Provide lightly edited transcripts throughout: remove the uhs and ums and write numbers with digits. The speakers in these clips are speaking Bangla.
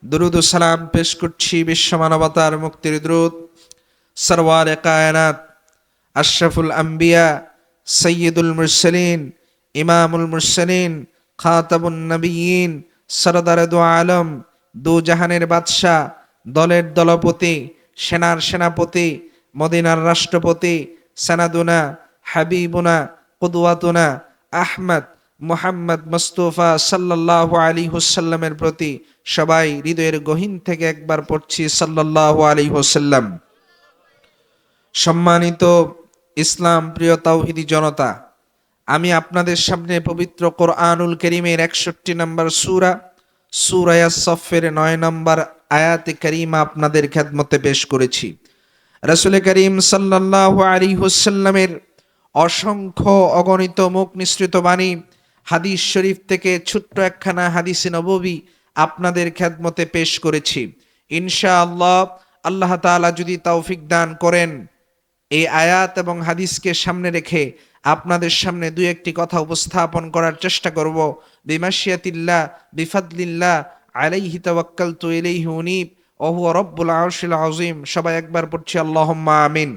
দুরুদ ও সালাম পেশ করছি বিশ্ব মানবতার মুক্তির দ্রুত সরওয়ারে কায়নাত আশরাফুল আম্বিয়া সৈয়দুল মুরসালিন ইমামুল মুরসালিন খাতাবুন নবিয়্যিন সরদারে দু আলম দু জাহানের বাদশাহ দলের দলপতি সেনার সেনাপতি মদিনার রাষ্ট্রপতি সানাদুনা হাবিবুনা কুদওয়াতুনা আহমদ মুহাম্মদ মুস্তাফা সাল্লাল্লাহু আলাইহি ওয়াসাল্লামের প্রতি সবাই হৃদয়ের গহীন থেকে একবার পড়ছি সাল্লাল্লাহু আলাইহি ওয়াসাল্লাম। সম্মানিত ইসলাম প্রিয় তাওহীদি জনতা, আমি আপনাদের সামনে পবিত্র কোরআনুল কারীমের 61 নম্বর সূরা আস-সাফের 9 নম্বর আয়াতে কারীমা আপনাদের খেদমতে পেশ করেছি। রাসূল করিম সাল্লাল্লাহু আলাইহি ওয়াসাল্লামের অসংখ্য অগণিত মুখ নিঃসৃত বাণী হাদিস শরীফ থেকে ছোট্ট একখানা হাদিসে নববী আপনাদের খেদমতে পেশ করেছি। ইনশাআল্লাহ আল্লাহ তাআলা যদি তৌফিক দান করেন, এই আয়াত এবং হাদিসকে সামনে রেখে আপনাদের সামনে দুই একটি কথা উপস্থাপন করার চেষ্টা করব। বিমাশিয়াতিল্লাহ বিফাদলিল্লাহ আলাইহি তাওয়াক্কালতু ইলাইহি উনীব ওয়া হুয়া রাব্বুল আরশিল আযীম। সবাই একবার পড়ছি আল্লাহুম্মা আমিন।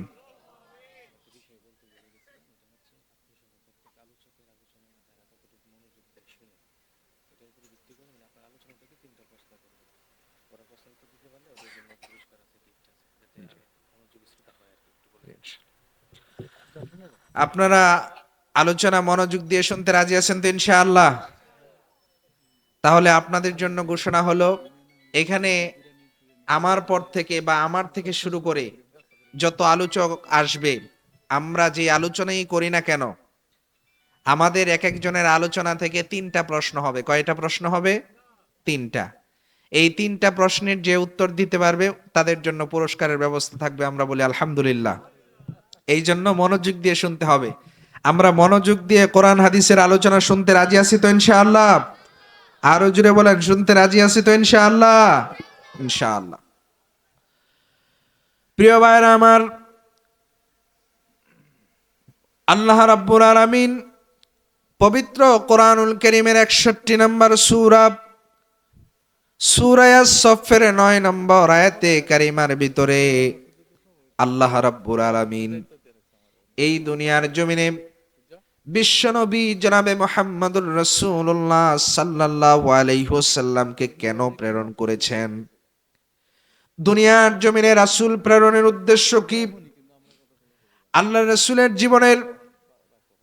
আপনারা আলোচনা মনোযোগ দিয়ে শুনতে রাজি আছেন তো ইনশাআল্লাহ? তাহলে আপনাদের জন্য ঘোষণা হলো, এখানে আমার পর থেকে বা আমার থেকে শুরু করে যত আলোচক আসবে, আমরা যে আলোচনাই করি না কেন, আমাদের এক একজনের আলোচনা থেকে 3টা প্রশ্ন হবে। কয়টা প্রশ্ন হবে? 3টা। এই 3টা প্রশ্নের যে উত্তর দিতে পারবে তাদের জন্য পুরস্কারের ব্যবস্থা থাকবে। আমরা বলি আলহামদুলিল্লাহ। এই জন্য মনোযোগ দিয়ে শুনতে হবে। আমরা মনোযোগ দিয়ে কোরআন হাদিসের আলোচনা শুনতে রাজি আছি তো ইনশাআল্লাহ? আরো জুড়ে বলেন, শুনতে রাজি আছি তো ইনশাআল্লাহ? ইনশাআল্লাহ। প্রিয় ভাইরা আমার, আল্লাহ রাব্বুল আলামিন পবিত্র কোরআনুল কারীমের 61 নম্বর সূরা আস-সাফের 9 নম্বর আয়াতে কারিমার ভিতরে আল্লাহ রাব্বুল আলামিন এই দুনিয়ার জমিনে বিশ্বনবী জনাবে মুহাম্মদুর রাসূলুল্লাহ সাল্লাল্লাহু আলাইহি ওয়াসাল্লামকে কেন প্রেরণ করেছেন? দুনিয়ার জমিনে রাসূল প্রেরণের উদ্দেশ্য কি? আল্লাহর রাসূলের জীবনের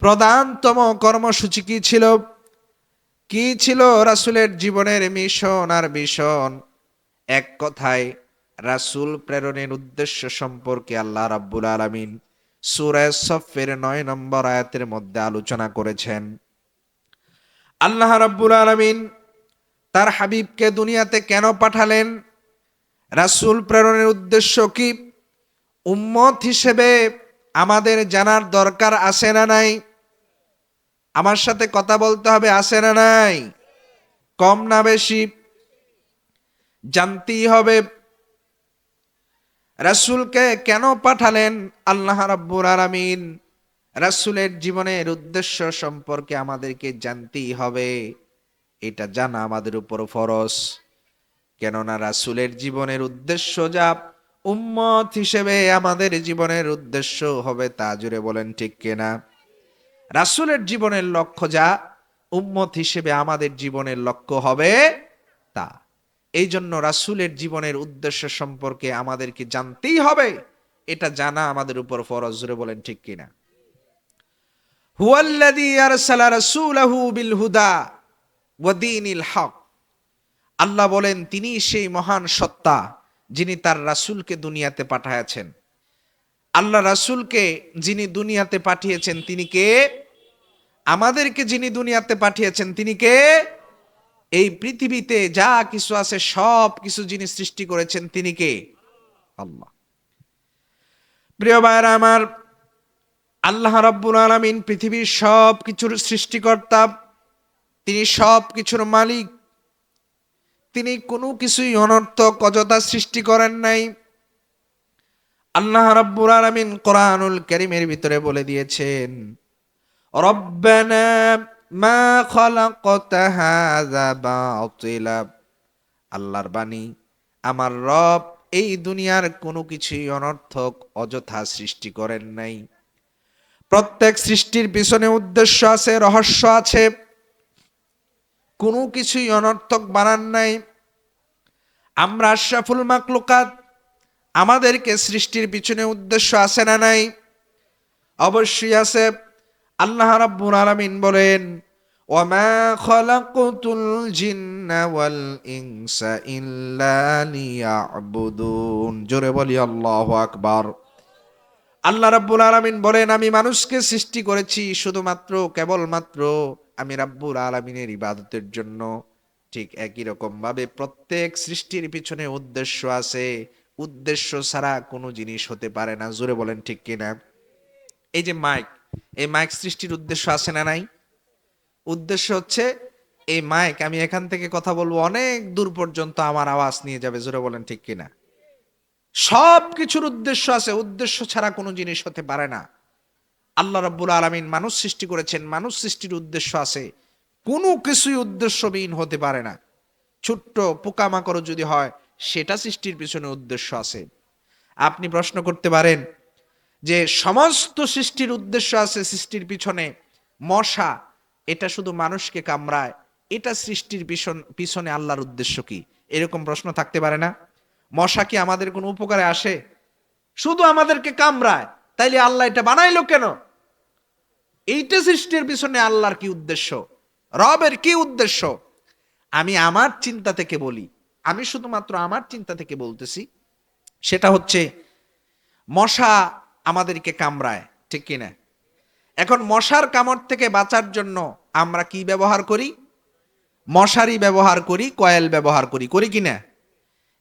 প্রধানতম কর্মসূচি কি ছিল? কি ছিল রাসূলের জীবনের মিশন আর ভিশন? এক কথায় রাসূল প্রেরণের উদ্দেশ্য সম্পর্কে আল্লাহ রাব্বুল আলামিন সূরা আস-সাফের 9 নম্বর আয়াতের মধ্যে আলোচনা করেছেন। আল্লাহ রাব্বুল আলামিন তার হাবিবকে দুনিয়াতে কেন পাঠালেন? রাসূল প্রেরণের উদ্দেশ্য কি? উম্মত হিসেবে আমাদের জানার দরকার আছে না নাই? আমার সাথে কথা বলতে হবে, আছে না নাই? কম না বেশি? জানতেই হবে। রাসূলকে কেন পাঠালেন আল্লাহ রাব্বুল আলামিন? রাসূলের জীবনের উদ্দেশ্য সম্পর্কে আমাদেরকে জানতেই হবে। এটা জানা আমাদের উপর ফরজ। কেননা রাসূলের জীবনের উদ্দেশ্য যা, উম্মত হিসেবে আমাদের জীবনের উদ্দেশ্য হবে তা। জুড়ে বলেন ঠিক কিনা? রাসূলের জীবনের লক্ষ্য যা, উম্মত হিসেবে আমাদের জীবনের লক্ষ্য হবে তা। এই জন্য রাসূলের জীবনের উদ্দেশ্য সম্পর্কে আমাদেরকে জানতেই হবে। এটা জানা আমাদের উপর ফরজ। জোরে বলেন ঠিক কিনা? হুয়াল্লাযী আরসালা রাসূলাহু বিল হুদা ওয়া দীনিল হক। আল্লাহ বলেন, তিনি সেই মহান সত্তা যিনি তার রাসূলকে দুনিয়াতে পাঠিয়েছেন। আল্লাহ রাসূলকে যিনি দুনিয়াতে পাঠিয়েছেন তিনি কে? আমাদেরকে যিনি দুনিয়াতে পাঠিয়েছেন তিনি কে? এই পৃথিবীতে যা কিছু আছে সব কিছু যিনি সৃষ্টি করেছেন তিনি কে? আল্লাহ। প্রিয় ভাইরা আমার, আল্লাহ রাব্বুল আলামিন পৃথিবীর সব কিছুর সৃষ্টিকর্তা। তিনি সব কিছুর মালিক। তিনি কোনো কিছুই অনর্থক অযথা সৃষ্টি করেন নাই। আল্লাহ রাব্বুল আলামিন কোরআনুল কারীমের ভিতরে বলে দিয়েছেন, রব্বানা মা খালাকতা হাযা বাতিলা আল্লাহর বাণী, আমার রব এই দুনিয়ার কোনো কিছুই অনর্থক অযথা সৃষ্টি করেন নাই। প্রত্যেক সৃষ্টির পিছনে উদ্দেশ্য আছে, রহস্য আছে। কোনো কিছুই অনর্থক বানান নাই। আমরা আশরাফুল মাখলুকাত, আমাদেরকে সৃষ্টির পিছনে উদ্দেশ্য আছে না নাই? অবশ্যই আছে। আল্লাহ রাব্বুল আলামিন বলেন, ওয়ামা খালাকতুল জিন্না ওয়াল ইনসা ইল্লা লিয়াবুদুন। জোরে বলি আল্লাহু আকবার। আল্লাহ রাব্বুল আলামিন বলেন, আমি মানুষকে সৃষ্টি করেছি শুধুমাত্র কেবলমাত্র আমি রাব্বুল আলামিনের ইবাদতের জন্য। ঠিক একই রকম ভাবে প্রত্যেক সৃষ্টির পিছনে উদ্দেশ্য আছে। উদ্দেশ্য ছাড়া কোনো জিনিস হতে পারে না। জোরে বলেন ঠিক কিনা? এই যে মাইক, এই মাইক সৃষ্টির উদ্দেশ্য আছে না নাই? উদ্দেশ্য হচ্ছে এই মাইক, আমি এখান থেকে কথা বলবো, অনেক দূর পর্যন্ত আমার আওয়াজ নিয়ে যাবে। জোরে বলেন ঠিক কিনা? সব কিছুর উদ্দেশ্য আছে, উদ্দেশ্য ছাড়া কোনো জিনিস হতে পারে না। আল্লাহ রাব্বুল আলামিন মানুষ সৃষ্টি করেছেন, মানুষ সৃষ্টির উদ্দেশ্য আছে। কোনো কিছুই উদ্দেশ্যবিহীন হতে পারে না। ছোট্ট পোকামাকড় যদি হয়, সেটা সৃষ্টির পিছনে উদ্দেশ্য আছে। আপনি প্রশ্ন করতে পারেন যে সমস্ত সৃষ্টির উদ্দেশ্য আছে, সৃষ্টির পিছনে মশা এটা শুধু মানুষকে কামড়ায়, এটা সৃষ্টির পিছনে আল্লাহর উদ্দেশ্য কি? এরকম প্রশ্ন থাকতে পারে না? মশা কি আমাদের কোনো উপকারে আসে? শুধু আমাদেরকে কামড়ায়, তাইলে আল্লাহ এটা বানাইলো কেন? এইটা সৃষ্টির পিছনে আল্লাহর কি উদ্দেশ্য, রবের কি উদ্দেশ্য? আমি আমার চিন্তা থেকে বলি, আমি শুধুমাত্র আমার চিন্তা থেকে বলতেছি। সেটা হচ্ছে মশা আমাদেরকে কামড়ায়, ঠিক কিনা? এখন মশার কামড় থেকে বাঁচার জন্য আমরা কি ব্যবহার করি? মশারি ব্যবহার করি, কয়েল ব্যবহার করি, করি কিনা?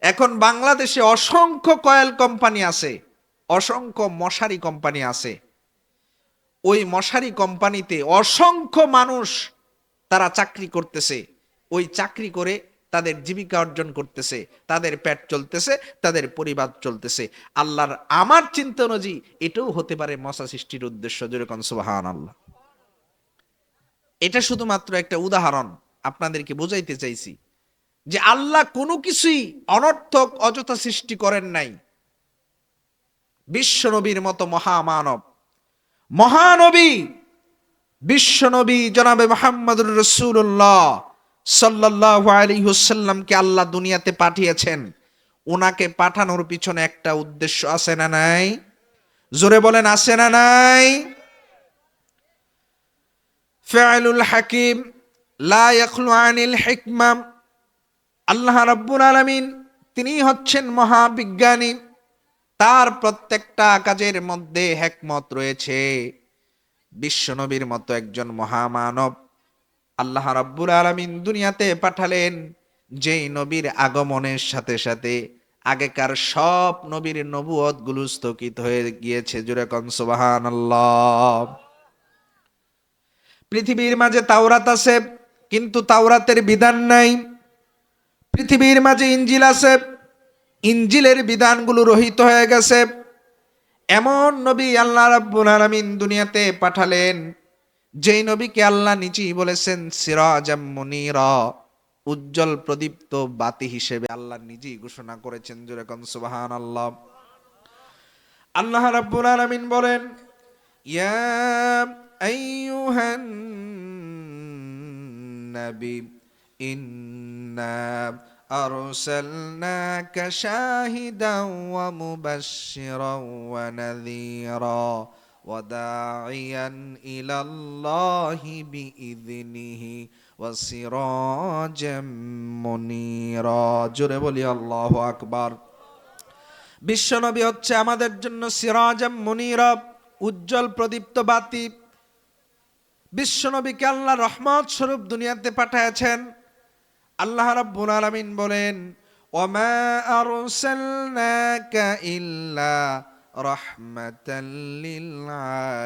এখন বাংলাদেশে অসংখ্য কয়েল কোম্পানি আছে, অসংখ্য মশারি কোম্পানি আছে। ওই মশারি কোম্পানিতে অসংখ্য মানুষ তারা চাকরি করতেছে। ওই চাকরি করে তাদের জীবিকা অর্জন করতেছে, তাদের পেট চলতেছে, তাদের পরিবার চলতেছে। আল্লাহর আমার চিন্তা অনুযায়ী এটাও হতে পারে মশা সৃষ্টির উদ্দেশ্য। যেরকম সুবহানাল্লাহ। এটা শুধুমাত্র একটা উদাহরণ আপনাদেরকে বোঝাইতে চাইছি যে আল্লাহ কোনো কিছুই অনর্থক অযথা সৃষ্টি করেন নাই। বিশ্বনবীর মতো মহামানব, মহানবী, বিশ্বনবী জনাবে মুহাম্মদুর রাসূলুল্লাহ সাল্লাল্লাহু আলাইহি ওয়াসাল্লামকে আল্লাহ দুনিয়াতে পাঠিয়েছেন। ওনাকে পাঠানোর পিছনে একটা উদ্দেশ্য আছে না নাই? জোরে বলেন, আছে না নাই? ফিআলুল হাকিম লা ইয়াখলু আনিল হিকমা। আল্লাহ রাব্বুল আলামিন তিনি হচ্ছেন মহাবিজ্ঞানী। তার প্রত্যেকটা কাজের মধ্যে হিকমত রয়েছে। বিশ্বনবীর মতো একজন মহামানব আল্লাহ রাব্বুল আলামিন দুনিয়াতে পাঠালেন, যেই নবীর আগমনের সাথে সাথে আগেকার সব নবীর নবুয়ত গুলো স্থগিত হয়ে গিয়েছে। জোরে কোন সুবহানাল্লাহ। পৃথিবীর মাঝে তাওরাত আছে, কিন্তু তাওরাতের বিধান নাই। পৃথিবীর মাঝে ইনজিল আছে, ইনজিলের বিধানগুলো রহিত হয়ে গেছে। এমন নবী আল্লাহ রাব্বুল আলামিন দুনিয়াতে পাঠালেন, যেই নবীকে আল্লাহ নিজেই বলেছেন সিরাজাম মুনীরা, উজ্জ্বল প্রদীপ্ত বাতি হিসেবে আল্লাহ নিজেই ঘোষণা করেছেন। জোরে কোন সুবহানাল্লাহ। আল্লাহ রাব্বুল আলামিন বলেন, ইয়া আইয়ুহান নবী ইন্না আরসালনাকা শাহিদাও ওয়া মুবাশশিরাও ওয়া নাযীরা ওয়া দাঈয়ান ইলাল্লাহি বিইযনিহি ওয়া সিরাজাম মুনীরা। জোরে বলি আল্লাহু আকবার। বিশ্বনবী হচ্ছে আমাদের জন্য সিরাজাম মুনীরা, উজ্জ্বল প্রদীপ্ত বাতি। বিশ্বনবীকে আল্লাহ রহমত স্বরূপ দুনিয়াতে পাঠিয়েছেন। আল্লাহ রাব্বুল আলামিন বলেন, ওয়ামা আরসালনাকা ইল্লা রাহমাতাল লিল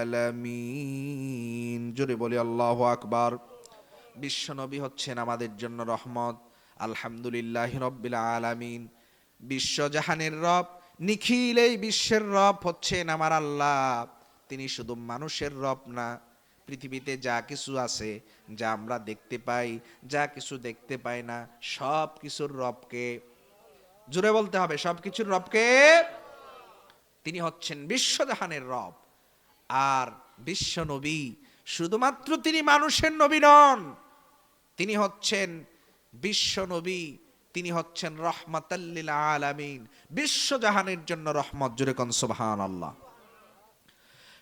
আলামিন। জোরে বলি আল্লাহু আকবার। বিশ্বনবী হচ্ছেন আমাদের জন্য রহমত। আলহামদুলিল্লাহি রাব্বিল আলামিন। বিশ্বজাহানের রব, নিখিল এই বিশ্বের রব হচ্ছেন আমার আল্লাহ। তিনি শুধু মানুষের রব না, পৃথিবীতে যা কিছু আছে, যা আমরা দেখতে পাই, যা কিছু দেখতে পাই না, সব কিছুর রবকে, জুড়ে বলতে হবে, সব কিছুর রবকে। তিনি হচ্ছেন বিশ্বজাহানের রব। আর বিশ্ব নবী, শুধুমাত্র তিনি মানুষের নবী নন, তিনি হচ্ছেন বিশ্ব নবী, তিনি হচ্ছেন রহমাতাল লিল আলামিন, বিশ্বজাহানের জন্য রহমত। জুড়ে কোন সুবহানাল্লাহ।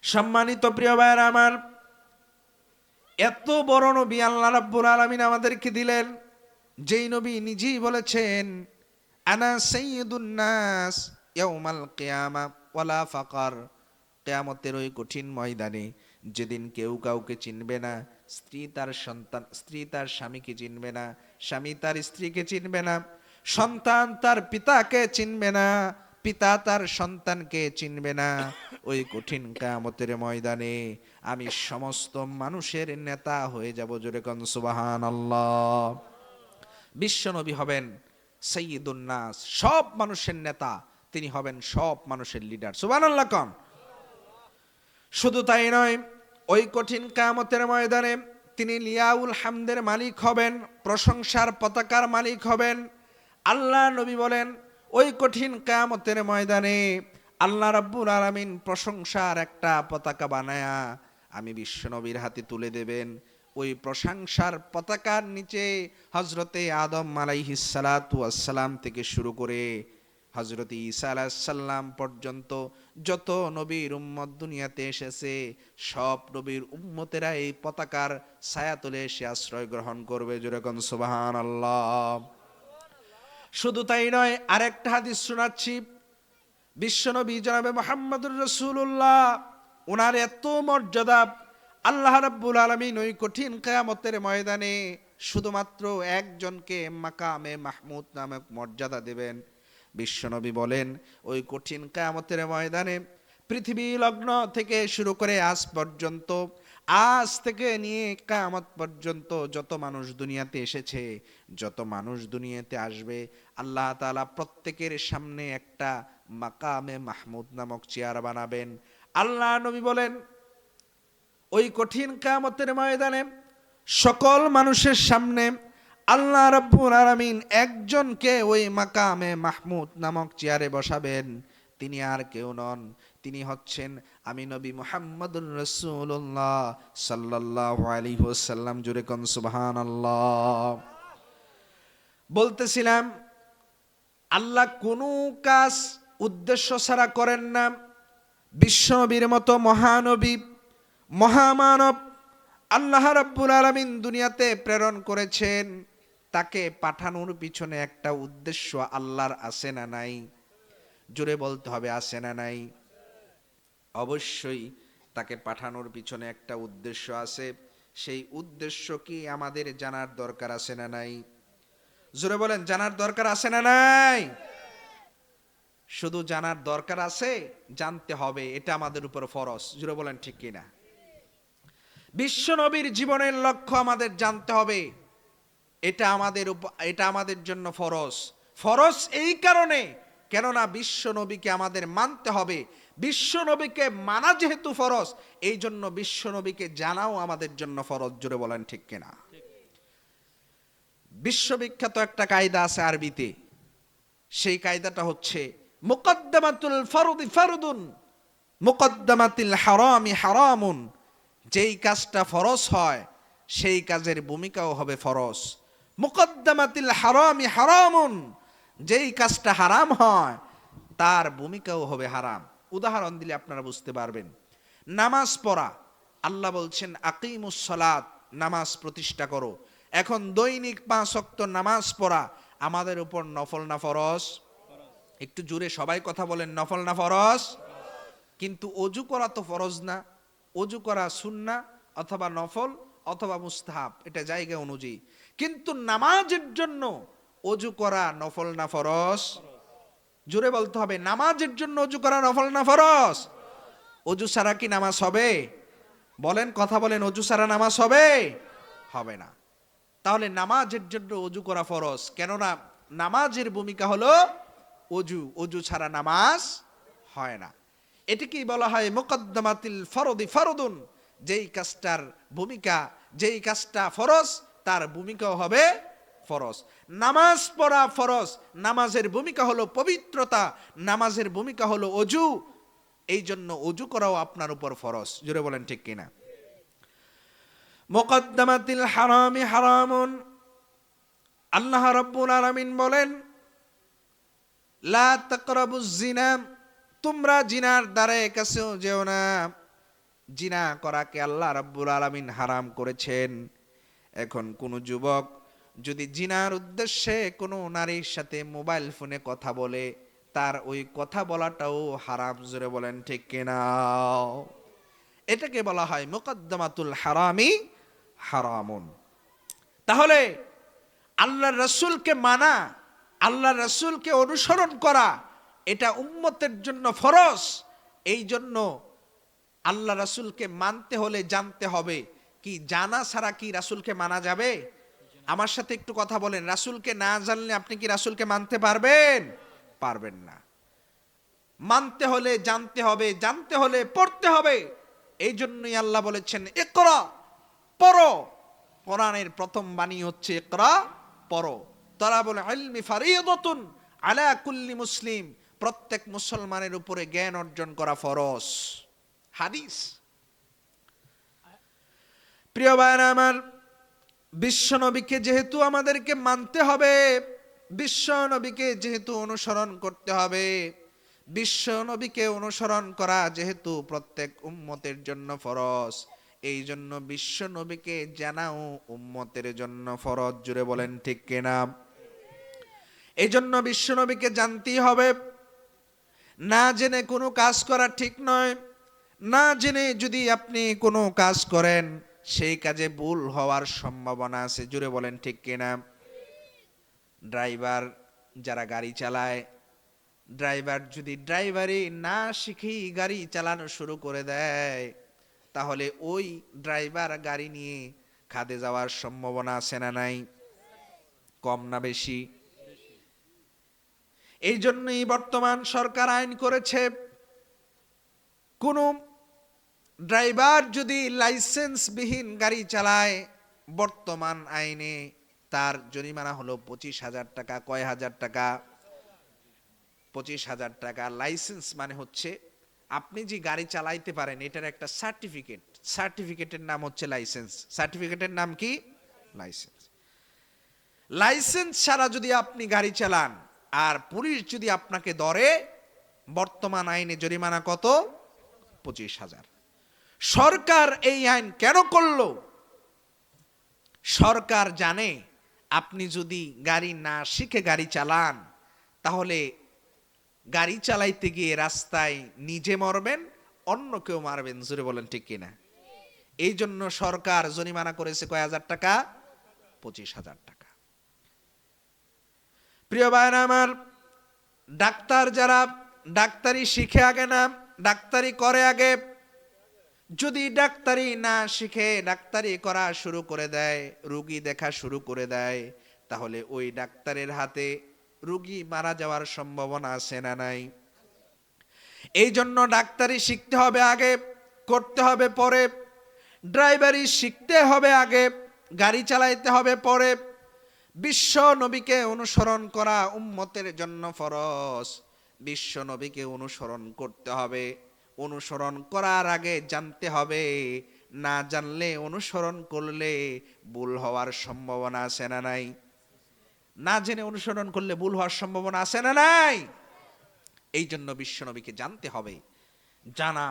সম্মানিত প্রিয় ভাইরা আমার, এত বড় নবী আল্লাহ রাব্বুল আলামিন আমাদেরকে দিলেন, যেই নবী নিজেই বলেছেন আনা সাইয়্যিদুন নাস ইয়াউমাল কিয়ামা ওয়ালা ফাকার। কিয়ামতের ওই কঠিন ময়দানে, যেদিন কেউ কাউকে চিনবে না, স্ত্রী তার সন্তান, স্ত্রী তার স্বামীকে চিনবে না, স্বামী তার স্ত্রীকে চিনবে না, সন্তান তার পিতাকে চিনবে না, পিতা তার সন্তানকে চিনবে না, ওই কঠিন কিয়ামতের ময়দানে আমি সমস্ত মানুষের নেতা হয়ে যাব। জোরে কোন সুবহানাল্লাহ। বিশ্বনবী হবেন সাইয়্যিদুন নাস, সব মানুষের নেতা, তিনি হবেন সব মানুষের লিডার। সুবহানাল্লাহ কোন। শুধু তাই নয়, ওই কঠিন কিয়ামতের ময়দানে তিনি লিয়াউল হামদের মালিক হবেন, প্রশংসার পতাকার মালিক হবেন। আল্লাহ নবী বলেন, ওই কঠিন কিয়ামতের ময়দানে আল্লাহ রাব্বুল আলামিন প্রশংসার একটা পতাকা বানায়া আমি বিশ্বনবীর হাতে তুলে দেবেন। ওই প্রশংসার পতাকার নিচে হযরতে আদম আলাইহিস সালাতু ওয়াস সালাম থেকে শুরু করে হযরত ঈসা আলাইহিস সালাম পর্যন্ত যত নবীর উম্মত দুনিয়াতে এসেছে, সব নবীর উম্মতেরা এই পতাকার ছায়াতলে এসে আশ্রয় গ্রহণ করবে। জোরে কোন সুবহানাল্লাহ। শুধু তাই নয়, আরেকটা হাদিস শোনাচ্ছি। বিশ্বনবী জনাবে মুহাম্মদুর রাসূলুল্লাহ, ওনার এত মর্যাদা, আল্লাহ রাব্বুল আলামিন ওই কঠিন কিয়ামতের ময়দানে শুধুমাত্র একজনকে মাকামে মাহমুদ নামক মর্যাদা দেবেন। বিশ্বনবী বলেন, ওই কঠিন কিয়ামতের ময়দানে পৃথিবী লগ্ন থেকে শুরু করে আজ পর্যন্ত, আজ থেকে নিয়ে কিয়ামত পর্যন্ত যত মানুষ দুনিয়াতে এসেছে, যত মানুষ দুনিয়াতে আসবে, আল্লাহ তাআলা প্রত্যেকের সামনে একটা মাকামে মাহমুদ নামক চেয়ার বানাবেন। আল্লাহ নবী বলেন, ওই কঠিন কিয়ামতের ময়দানে সকল মানুষের সামনে আল্লাহ রাব্বুল আলামিন একজনকে ওই মাকামে মাহমুদ নামক চেয়ারে বসাবেন। তিনি আর কেউ নন, তিনি হচ্ছেন আমি নবী মুহাম্মদুর রাসূলুল্লাহ সাল্লাল্লাহু আলাইহি ওয়াসাল্লাম। জোরে কোন সুবহানাল্লাহ। বলতেছিলাম, আল্লাহ কোনো কাজ উদ্দেশ্য ছাড়া করেন না। বিশ্বনবীর মতো মহানবী, মহামানব আল্লাহ রাব্বুল আলামিন দুনিয়াতে প্রেরণ করেছেন, তাকে পাঠানোর পিছনে একটা উদ্দেশ্য আল্লাহর আছে না নাই? জোরে বলতে হবে, আছে না নাই? অবশ্যই তাকে পাঠানোর পিছনে একটা উদ্দেশ্য আছে। সেই উদ্দেশ্য কি আমাদের জানার দরকার আছে না নাই? জোরে বলেন, জানার দরকার আছে না নাই? শুধু জানার দরকার আছে, জানতে হবে, এটা আমাদের উপর ফরজ। জোরে বলেন ঠিক কিনা? বিশ্ব নবীর জীবনের লক্ষ্য আমাদের জানতে হবে, এটা আমাদের জন্য ফরজ। ফরজ এই কারণে, কেননা বিশ্ব নবীকে আমাদের মানতে হবে। বিশ্ব নবীকে মানা যেহেতু ফরজ, এই জন্য বিশ্ব নবীকে জানাও আমাদের জন্য ফরজ। জোরে বলেন ঠিক কিনা? বিশ্ববিখ্যাত একটা কায়দা আছে আরবিতে, সেই কায়দাটা হচ্ছে মুকদ্দামাতুল ফরদি ফরদুন, মুকদ্দামাতিল হারামি হারামুন। যেই কাজটা ফরজ হয় সেই কাজের ভূমিকাও হবে ফরজ। মুকদ্দামাতিল হারামি হারামুন, যেই কাজটা হারাম হয় তার ভূমিকাও হবে হারাম। উদাহরণ দিলে আপনারা বুঝতে পারবেন। নামাজ পড়া, আল্লাহ বলছেন আকিমুস সালাত, নামাজ প্রতিষ্ঠা করো। এখন দৈনিক 5 ওয়াক্ত নামাজ পড়া আমাদের উপর নফল না ফরজ? একটু জোরে সবাই কথা বলেন, নফল না ফরজ? কিন্তু অজু করা তো ফরজ না। অজু করা সুন্নাহ অথবা নফল অথবা মুস্তাহাব, এটা জায়গা অনুযায়ী। কিন্তু নামাজের জন্য অজু করা নফল না ফরজ? জোরে বলতে হবে, নামাজের জন্য অজু করা নফল না ফরজ? অজু ছাড়া কি নামাজ হবে? বলেন, কথা বলেন, অজু ছাড়া নামাজ হবে? হবে না। তাহলে নামাজের জন্য অজু করা ফরজ, কেননা নামাজের ভূমিকা হলো অজু, অজু ছাড়া নামাজ হয় না। এটাকেই বলা হয় মুকদ্দামাতিল ফরদি ফরদুন, যেই কাজটার ভূমিকা, যেই কাজটা ফরজ তার ভূমিকাও হবে ফরজ। নামাজ পড়া ফরজ, নামাজের ভূমিকা হলো পবিত্রতা, নামাজের ভূমিকা হলো অজু, এই জন্য অজু করাও আপনার উপর ফরজ। জোরে বলেন ঠিক কিনা? মুকদ্দামাতিল হারামি হারামুন, আল্লাহ রাব্বুল আলামিন বলেন লা তাকরাবুজ জিনা, তোমরা জিনার দ্বারে কাছেও যেও না। জিনা করাকে আল্লাহ রাব্বুল আলামিন হারাম করেছেন। এখন কোন যুবক যদি জিনার উদ্দেশ্যে কোনো নারীর সাথে মোবাইল ফোনে কথা বলে, তার ওই কথা বলাটাও হারাম। জোরে বলেন ঠিক কিনা? এটাকে বলা হয় মুকদ্দামাতুল হারামি হারামুন। তাহলে আল্লাহর রাসূলকে মানা, আল্লাহর রাসূলকে অনুসরণ করা, এটা উম্মতের জন্য ফরজ। এই জন্য আল্লাহ রাসূলকে মানতে হলে জানতে হবে। কি জানা ছাড়া কি রাসূলকে মানা যাবে? আমার সাথে একটু কথা বলেন, রাসূলকে না জানলে আপনি কি রাসূলকে মানতে পারবেন? পারবেন না। মানতে হলে জানতে হবে, জানতে হলে পড়তে হবে। এই জন্যই আল্লাহ বলেছেন ইকরা, পড়ো। কোরআনের প্রথম বাণী হচ্ছে ইকরা, পড়ো। তালাবুল ইলমি ফারিদাতুন আলা কুল্লি মুসলিম, প্রত্যেক মুসলমানের উপরে জ্ঞান অর্জন করা ফরজ। হাদিস। প্রিয় ভাইরা আমার, বিশ্ব নবীকে যেহেতু আমাদেরকে মানতে হবে, বিশ্ব নবীকে যেহেতু অনুসরণ করতে হবে, বিশ্ব নবীকে অনুসরণ করা যেহেতু প্রত্যেক উম্মতের জন্য ফরজ, এই জন্য বিশ্ব নবীকে জানাও উম্মতের জন্য ফরজ। জুড়ে বলেন ঠিক কিনা? এই জন্য বিশ্ব নবীকে জানতেই হবে। না জেনে কোনো কাজ করা ঠিক নয়। না জেনে যদি আপনি কোনো কাজ করেন, সেই কাজে ভুল হওয়ার সম্ভাবনা আছে। জুড়ে বলেন ঠিক কিনা? ড্রাইভার যারা গাড়ি চালায়, ড্রাইভার যদি ড্রাইভারি না শিখেই গাড়ি চালানো শুরু করে দেয়, তাহলে ওই ড্রাইভার গাড়ি নিয়ে খাদে যাওয়ার সম্ভাবনা আছে না নাই? কম না বেশি? এই জন্যই বর্তমান সরকার আইন করেছে, কোন ড্রাইভার যদি লাইসেন্সবিহীন গাড়ি চালায়, বর্তমান আইনে তার জরিমানা হলো 25,000 টাকা। কয় হাজার টাকা? 25,000 টাকা। লাইসেন্স মানে হচ্ছে আপনি যে গাড়ি চালাইতে পারেন, এটার একটা সার্টিফিকেট। সার্টিফিকেটের নাম হচ্ছে লাইসেন্স। সার্টিফিকেটের নাম কি? লাইসেন্স। লাইসেন্স ছাড়া যদি আপনি গাড়ি চালান আর পুলিশ যদি আপনাকে ধরে, বর্তমান আইনে জরিমানা কত? 25,000। সরকার এই আইন কেন করলো? সরকার জানে আপনি যদি গাড়ি না শিখে গাড়ি চালান, তাহলে গাড়ি চালাইতে গিয়ে রাস্তায় নিজে মরবেন, অন্য কেউ মারবেন। জোরে বলেন ঠিক কিনা? এই জন্য সরকার জরিমানা করেছে কয় হাজার টাকা? 25,000 টাকা। প্রিয় ভাইরা আমার, ডাক্তার যারা ডাক্তারি শিখে আগে না, ডাক্তারি করে আগে, যদি ডাক্তারি না শিখে ডাক্তারি করা শুরু করে দেয়, রোগী দেখা শুরু করে দেয়, তাহলে ওই ডাক্তারের হাতে রোগী মারা যাওয়ার সম্ভাবনা আছে না নাই? এই জন্য ডাক্তারি শিখতে হবে আগে, করতে হবে পরে। ড্রাইভারি শিখতে হবে আগে, গাড়ি চালাইতে হবে পরে। বিশ্ব নবীকে অনুসরণ করা উম্মতের জন্য ফরজ। বিশ্ব নবীকে অনুসরণ করতে হবে। অনুসরণ করার আগে জানতে হবে। না জানলে, অনুসরণ করলে ভুল হওয়ার সম্ভাবনা আছে না নাই? না জেনে অনুসরণ করলে ভুল হওয়ার সম্ভাবনা আছে না নাই? এই জন্য বিশ্ব নবীকে জানতে হবে। জানা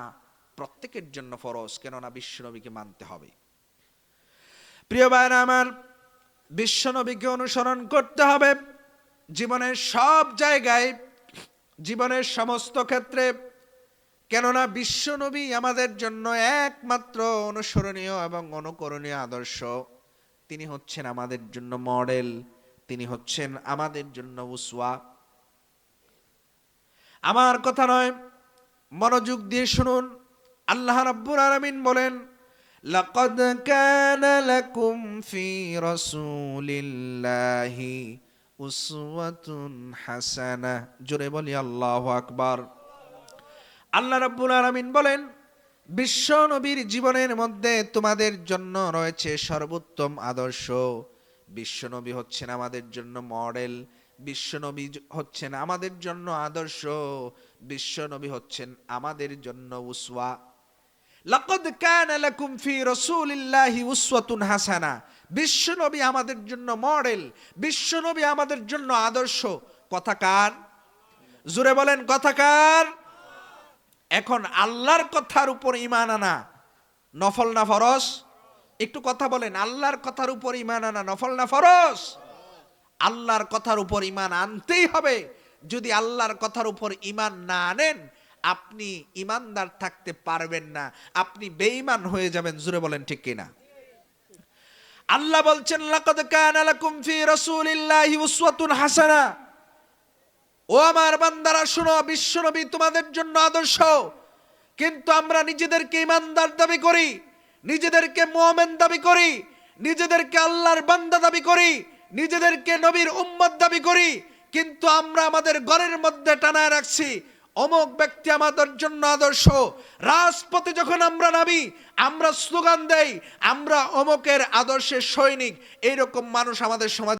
প্রত্যেকের জন্য ফরজ, কেননা বিশ্ব নবীকে মানতে হবে। প্রিয় ভাইরা আমার, বিশ্ব নবীকে অনুসরণ করতে হবে জীবনের সব জায়গায়, জীবনের সমস্ত ক্ষেত্রে। কেননা বিশ্ব নবী আমাদের জন্য একমাত্র অনুসরণীয় এবং অনুকরণীয় আদর্শ। তিনি হচ্ছেন আমাদের জন্য মডেল, তিনি হচ্ছেন আমাদের জন্য উসওয়া। আমার কথা নয়, মনোযোগ দিয়ে শুনুন। আল্লাহ রাব্বুল আলামিন বলেন, লাকাদ কানা লাকুম ফি রাসূলিল্লাহি উসওয়াতুন হাসানাহ। জোরে বলি আল্লাহু আকবার। আল্লাহ রাব্বুল আলামিন বলেন, বিশ্ব নবীর জীবনের মধ্যে তোমাদের জন্য রয়েছে সর্বোত্তম আদর্শ। বিশ্বনবী হচ্ছেন আমাদের জন্য মডেল, বিশ্বনবী হচ্ছেন আমাদের জন্য আদর্শ, বিশ্বনবী হচ্ছেন আমাদের জন্য উসওয়া। লাকাদ কানা লাকুম ফি রাসূলিল্লাহি উসওয়াতুন হাসানা। বিশ্বনবী আমাদের জন্য মডেল, বিশ্বনবী আমাদের জন্য আদর্শ। কথা কার? জোরে বলেন কথা কার? এখন আল্লাহর কথার উপর ঈমান আনা নফল না ফরজ? একটু কথা বলেন, আল্লাহর কথার উপর ঈমান আনা নফল না ফরজ? আল্লাহর কথার উপর ঈমান আনতেই হবে। যদি আল্লাহর কথার উপর ঈমান না আনেন, আপনি ঈমানদার থাকতে পারবেন না, আপনি বেঈমান হয়ে যাবেন। জোরে বলেন ঠিক কিনা? আল্লাহ বলছেন লাকাদ কানা লাকুম ফি রাসূলিল্লাহি উসওয়াতুন হাসানা। ও আমার বান্দারা শুনো, বিশ্বনবী তোমাদের জন্য আদর্শ। কিন্তু আমরা নিজেদেরকে ঈমানদার দাবি করি, নিজেদেরকে মুমিন দাবি করি, নিজেদেরকে আল্লাহর বান্দা দাবি করি, নিজেদেরকে নবীর উম্মত দাবি করি, কিন্তু আমরা আমাদের ঘরের মধ্যে টানায় রাখছি অমুক ব্যক্তি আমাদের জন্য আদর্শ। রাজপথে যখন আমরা নামি, আমরা স্লোগান দেই আমরা অমুকের আদর্শের সৈনিক। এইরকম মানুষ আমাদের সমাজে